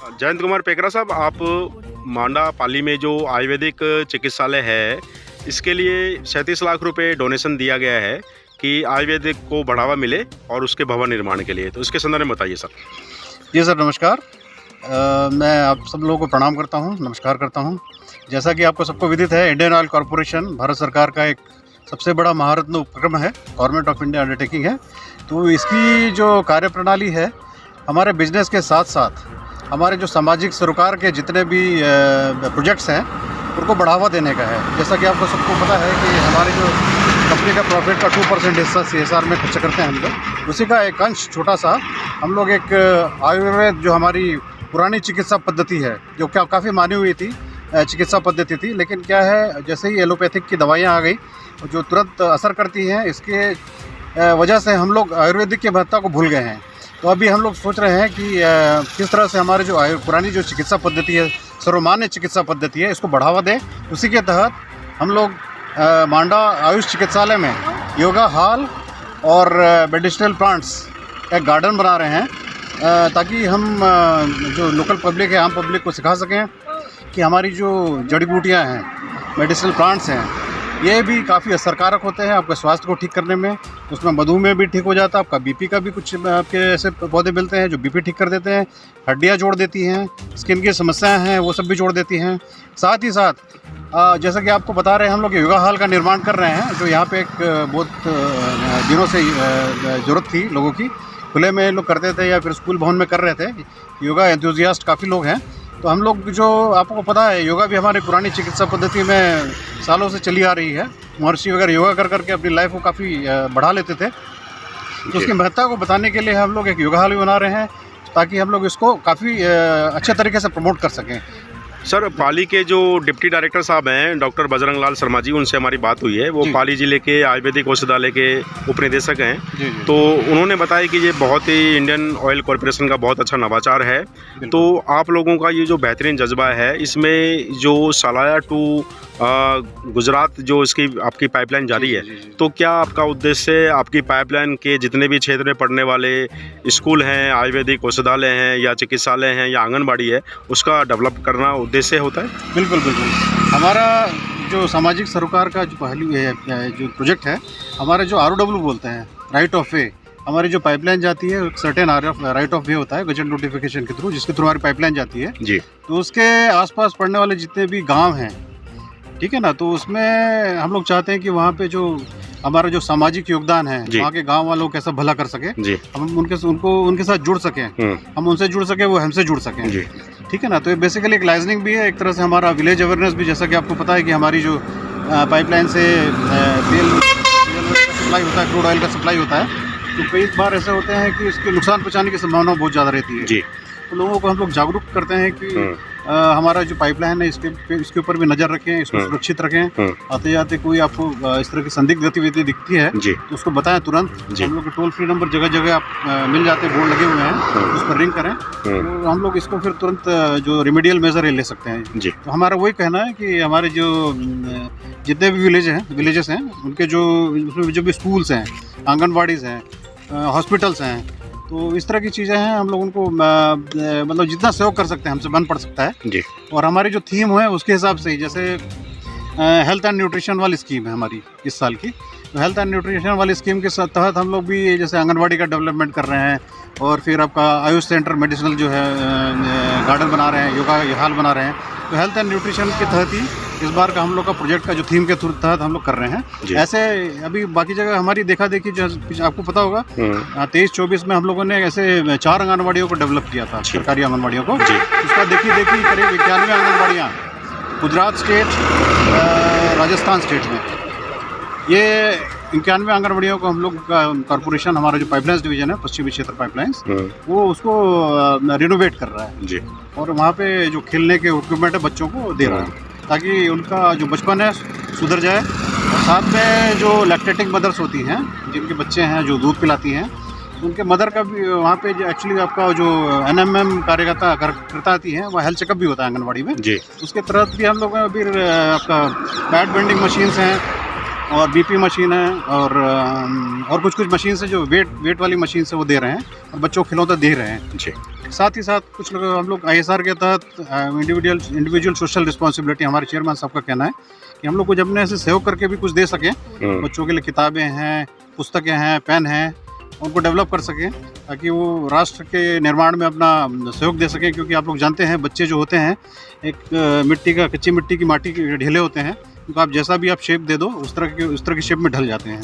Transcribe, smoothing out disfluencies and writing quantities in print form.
जयंत कुमार पेकरा साहब, आप मांडा पाली में जो आयुर्वेदिक चिकित्सालय है, इसके लिए 37 लाख रुपए डोनेशन दिया गया है कि आयुर्वेदिक को बढ़ावा मिले और उसके भवन निर्माण के लिए। तो इसके संदर्भ में बताइए सर। जी सर, नमस्कार। मैं आप सब लोगों को प्रणाम करता हूं, नमस्कार करता हूं। जैसा कि आपको सबको विदित है, इंडियन ऑयल कॉरपोरेशन भारत सरकार का एक सबसे बड़ा महारत्न उपक्रम है, गवर्नमेंट ऑफ इंडिया अंडरटेकिंग है। तो इसकी जो कार्यप्रणाली है, हमारे बिजनेस के साथ साथ हमारे जो सामाजिक सरोकार के जितने भी प्रोजेक्ट्स हैं उनको बढ़ावा देने का है। जैसा कि आपको सबको पता है कि हमारे जो कंपनी का प्रॉफिट का 2% हिस्सा CSR में खर्च करते हैं हम लोग, उसी का एक अंश छोटा सा हम लोग एक आयुर्वेद जो हमारी पुरानी चिकित्सा पद्धति है, जो क्या काफ़ी मानी हुई थी चिकित्सा पद्धति थी, लेकिन क्या है, जैसे ही एलोपैथिक की दवाइयाँ आ गई जो तुरंत असर करती हैं, इसके वजह से हम लोग आयुर्वेदिक की महत्ता को भूल गए हैं। तो अभी हम लोग सोच रहे हैं कि किस तरह से हमारे जो पुरानी जो चिकित्सा पद्धति है, सर्वमान्य चिकित्सा पद्धति है, इसको बढ़ावा दें। उसी के तहत हम लोग मांडा आयुष चिकित्सालय में योगा हॉल और मेडिसिनल प्लांट्स एक गार्डन बना रहे हैं, ताकि हम जो लोकल पब्लिक है, आम पब्लिक को सिखा सकें कि हमारी जो जड़ी बूटियाँ हैं, मेडिसिनल प्लांट्स हैं, ये भी काफ़ी असरकारक होते हैं आपके स्वास्थ्य को ठीक करने में। उसमें मधुमेह भी ठीक हो जाता है, आपका BP का भी कुछ आपके ऐसे पौधे मिलते हैं जो BP ठीक कर देते हैं, हड्डियाँ जोड़ देती हैं, स्किन की समस्याएं हैं वो सब भी जोड़ देती हैं। साथ ही साथ जैसा कि आपको बता रहे हैं, हम लोग योगा हॉल का निर्माण कर रहे हैं, जो यहाँ पे एक बहुत दिनों से ज़रूरत थी लोगों की। खुले में लोग करते थे या फिर स्कूल भवन में कर रहे थे। योगा एंथुजियास्ट काफ़ी लोग हैं। तो हम लोग जो आपको पता है, योगा भी हमारी पुरानी चिकित्सा पद्धति में सालों से चली आ रही है। महर्षि वगैरह योगा कर करके अपनी लाइफ को काफ़ी बढ़ा लेते थे। तो उसकी महत्ता को बताने के लिए हम लोग एक योगा हॉल भी बना रहे हैं, ताकि हम लोग इसको काफ़ी अच्छे तरीके से प्रमोट कर सकें। सर, पाली के जो डिप्टी डायरेक्टर साहब हैं डॉक्टर बजरंग लाल शर्मा जी, उनसे हमारी बात हुई है। वो पाली जिले के आयुर्वेदिक औषधालय के उपनिदेशक हैं। जी। तो उन्होंने बताया कि ये बहुत ही इंडियन ऑयल कॉरपोरेशन का बहुत अच्छा नवाचार है। तो आप लोगों का ये जो बेहतरीन जज्बा है, इसमें जो सलाया टू गुजरात जो इसकी आपकी पाइपलाइन जारी है, तो क्या आपका उद्देश्य आपकी पाइपलाइन के जितने भी क्षेत्र में पढ़ने वाले स्कूल हैं, आयुर्वेदिक औषधालय हैं या चिकित्सालय हैं या आंगनबाड़ी है, उसका डेवलप करना उद्देश्य होता है? बिल्कुल बिल्कुल। हमारा जो सामाजिक सरोकार का जो पहलू है, जो प्रोजेक्ट है, हमारे जो ROW बोलते हैं, राइट ऑफ वे, हमारी जो पाइपलाइन जाती है एक सर्टेन राइट ऑफ वे होता है गजट नोटिफिकेशन के थ्रू, जिसके थ्रू हमारी पाइपलाइन जाती है जी। तो उसके आसपास पड़ने वाले जितने भी गांव हैं, ठीक है ना, तो उसमें हम लोग चाहते हैं कि वहाँ पे जो हमारा जो सामाजिक योगदान है, वहाँ के गांव वालों को कैसा भला कर सके, हम उनके साथ जुड़ सकें, हम उनसे जुड़ सके, वो हमसे जुड़ सकें, ठीक है ना। तो ये बेसिकली एक लाइजनिंग भी है, एक तरह से हमारा विलेज अवेयरनेस भी। जैसा कि आपको पता है कि हमारी जो पाइपलाइन से तेल का सप्लाई होता है, क्रूड ऑयल का सप्लाई होता है, तो कई बार ऐसे होते हैं कि इसके नुकसान पहुँचाने की संभावना बहुत ज़्यादा रहती है। तो लोगों को हम लोग जागरूक करते हैं कि हमारा जो पाइपलाइन है इसके ऊपर भी नज़र रखें, इसको सुरक्षित रखें। आते जाते कोई आपको इस तरह की संदिग्ध गतिविधि दिखती है तो उसको बताएं तुरंत। हम लोग के टोल फ्री नंबर जगह जगह आप मिल जाते हैं, बोर्ड लगे हुए हैं, उस पर रिंग करें, तो हम लोग इसको फिर तुरंत जो रेमेडियल मेजर ले सकते हैं। तो हमारा वही कहना है कि हमारे जो जितने भी विलेजेस हैं, उनके जो भी स्कूल्स हैं, आंगनबाड़ीज़ हैं, हॉस्पिटल्स हैं, तो इस तरह की चीज़ें हैं, हम लोग उनको मतलब जितना सहयोग कर सकते हैं हमसे बन पड़ सकता है जी। और हमारी जो थीम है उसके हिसाब से ही, जैसे हेल्थ एंड न्यूट्रिशन वाली स्कीम है हमारी इस साल की, तो हेल्थ एंड न्यूट्रिशन वाली स्कीम के तहत हम लोग भी जैसे आंगनबाड़ी का डेवलपमेंट कर रहे हैं, और फिर आपका आयुष सेंटर मेडिसिनल जो है गार्डन बना रहे हैं, योगा हॉल बना रहे हैं। तो हेल्थ एंड न्यूट्रिशन के तहत ही इस बार का हम लोग का प्रोजेक्ट का जो थीम के तहत हम लोग कर रहे हैं। ऐसे अभी बाकी जगह हमारी देखा देखी, जो आपको पता होगा 23-24 में हम लोगों ने ऐसे 4 आंगनबाड़ियों को डेवलप किया था, सरकारी आंगनबाड़ियों को। उसका देखी करीब 91 आंगनबाड़ियाँ गुजरात स्टेट, राजस्थान स्टेट में, ये 91 आंगनबाड़ियों को हम लोग कॉर्पोरेशन, हमारा जो पाइपलाइंस डिवीजन है, पश्चिमी क्षेत्र पाइपलाइंस, वो उसको रिनोवेट कर रहा है जी। और वहाँ पे जो खेलने के इक्विपमेंट है बच्चों को दे रहा है, ताकि उनका जो बचपन है सुधर जाए। और साथ में जो लैक्टेटिंग मदर्स होती हैं, जिनके बच्चे हैं जो दूध पिलाती हैं, उनके मदर का भी वहाँ पे जो एक्चुअली आपका जो NMM कार्यकर्ता आती हैं, वह हेल्थ चेकअप भी होता है आंगनबाड़ी में जी। उसके तहत भी हम लोग अभी आपका पैड बेंडिंग मशीन्स हैं, और बीपी मशीन है और कुछ मशीन से जो वेट वाली मशीन से वो दे रहे हैं और बच्चों को खिलौना दे रहे हैं। जी। साथ ही साथ कुछ लोग हम लोग ISR के तहत इंडिविजुअल सोशल रिस्पॉन्सिबिलिटी, हमारे चेयरमैन साहब का कहना है कि हम लोग कुछ अपने से सहयोग करके भी कुछ दे सकें। बच्चों के लिए किताबें हैं, पुस्तकें हैं, पेन हैं, उनको डेवलप कर सकें ताकि वो राष्ट्र के निर्माण में अपना सहयोग दे सकें। क्योंकि आप लोग जानते हैं बच्चे जो होते हैं एक कच्ची मिट्टी की माटी के ढेले होते हैं, उनको आप जैसा भी आप शेप दे दो उस तरह की शेप में ढल जाते हैं।